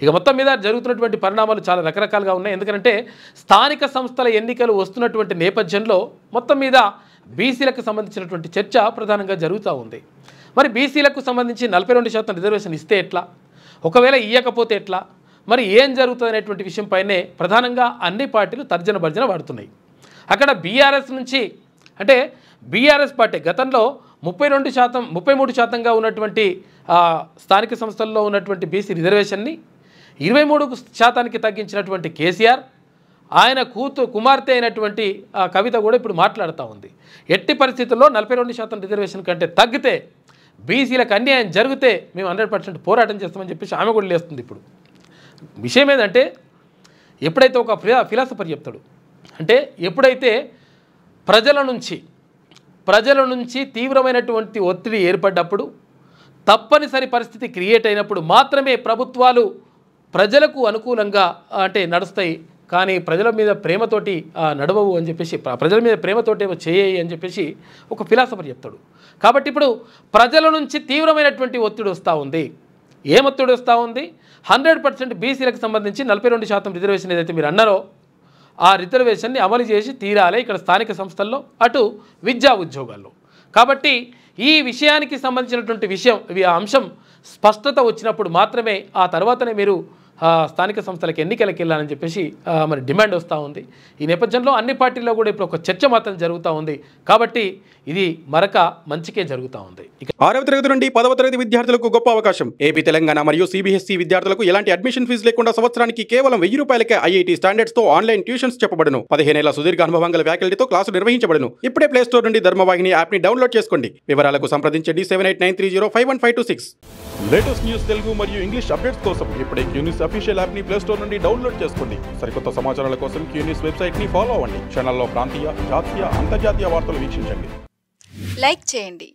ఇక మొత్తం మీద జరుగుతున్నటువంటి పరిణామాలు చాలా రకరకాలుగా ఉన్నాయి. ఎందుకంటే స్థానిక సంస్థల ఎన్నికలు వస్తున్నటువంటి నేపథ్యంలో మొత్తం మీద బీసీలకు సంబంధించినటువంటి చర్చ ప్రధానంగా జరుగుతూ ఉంది. మరి బీసీలకు సంబంధించి 42% రిజర్వేషన్ ఇస్తే ఎట్లా, ఒకవేళ ఇవ్వకపోతే ఎట్లా, మరి ఏం జరుగుతుంది అనేటువంటి విషయంపైనే ప్రధానంగా అన్ని పార్టీలు తర్జన భర్జన పడుతున్నాయి. అక్కడ బీఆర్ఎస్ నుంచి అంటే బీఆర్ఎస్ పార్టీ గతంలో 33%గా ఉన్నటువంటి స్థానిక సంస్థల్లో ఉన్నటువంటి బీసీ రిజర్వేషన్ని 23% తగ్గించినటువంటి కేసీఆర్, ఆయన కుమార్తె అయినటువంటి కవిత కూడా ఇప్పుడు మాట్లాడుతూ ఉంది. ఎట్టి పరిస్థితుల్లో 42% రిజర్వేషన్ కంటే తగ్గితే బీసీలకు అన్యాయం జరిగితే మేము 100% పోరాటం చేస్తామని చెప్పేసి ఆమె కూడా లేస్తుంది. ఇప్పుడు విషయం ఏంటంటే ఎప్పుడైతే ఒక ఫిలాసఫర్ చెప్తాడు అంటే ఎప్పుడైతే ప్రజల నుంచి తీవ్రమైనటువంటి ఒత్తిడి ఏర్పడ్డప్పుడు, తప్పనిసరి పరిస్థితి క్రియేట్ అయినప్పుడు మాత్రమే ప్రభుత్వాలు ప్రజలకు అనుకూలంగా అంటే నడుస్తాయి, కానీ ప్రజల మీద ప్రేమతోటి నడవవు అని చెప్పేసి, ప్రజల మీద ప్రేమతోటి చేయి అని చెప్పేసి ఒక ఫిలాసఫర్ చెప్తాడు. కాబట్టి ఇప్పుడు ప్రజల నుంచి తీవ్రమైనటువంటి ఒత్తిడి వస్తూ ఉంది. ఏం ఒత్తిడి వస్తూ ఉంది? 100% బీసీలకు సంబంధించి 42% రిజర్వేషన్ ఏదైతే మీరు అన్నారో ఆ రిజర్వేషన్ని అమలు చేసి తీరాలి ఇక్కడ స్థానిక సంస్థల్లో, అటు విద్యా ఉద్యోగాల్లో. కాబట్టి ఈ విషయానికి సంబంధించినటువంటి అంశం స్పష్టత వచ్చినప్పుడు మాత్రమే ఆ తర్వాతనే మీరు స్థానిక సంస్థలకు ఎన్నికలకు వెళ్ళాలని చెప్పేసి మరి డిమాండ్ వస్తూ ఉంది. ఈ నేపథ్యంలో అన్ని పార్టీల్లో కూడా ఇప్పుడు ఒక చర్చ మాత్రం జరుగుతూ ఉంది. కాబట్టి ఇది మరొక మంచికే జరుగుతూ ఉంది. 6వ తరగతి నుండి 10వ తరగతి విద్యార్థులకు గొప్ప అవకాశం. ఏపీ, తెలంగాణ మరియు సిబిఎస్ఈ విద్యార్థులకు ఎలాంటి అడ్మిషన్ ఫీజు లేకుండా సంవత్సరానికి కేవలం 1000 రూపాయలకే ఐఐటీ స్టాండర్డ్స్ తో ఆన్లైన్ ట్యూషన్స్ చెప్పబడును. 15 ఏళ్ల సుదీర్ఘ అనుభవం గల ఫ్యాకల్టీతో క్లాసులు నిర్వహించబడును. ఇప్పుడే ప్లే స్టోర్ నుండి ధర్మవాహిని యాప్ ని డౌన్లోడ్ చేసుకోండి. వివరాలకు సంప్రదించండి 7893051526. లేటెస్ట్ న్యూస్ తెలుగు మరియు ఇంగ్లీష్ అప్డేట్స్ కోసం ఇప్పుడే క్యూన్యూస్ అఫీషియల్ యాప్ ని ప్లే స్టోర్ నుండి డౌన్లోడ్ చేసుకోండి. సరికొత్త సమాచారాల కోసం క్యూన్యూస్ వెబ్సైట్ ని ఫాలో అవ్వండి. ఛానల్లో ప్రాంతీయ, జాతీయ, అంతర్జాతీయ వార్తలు వీక్షించండి. లైక్ చేయండి.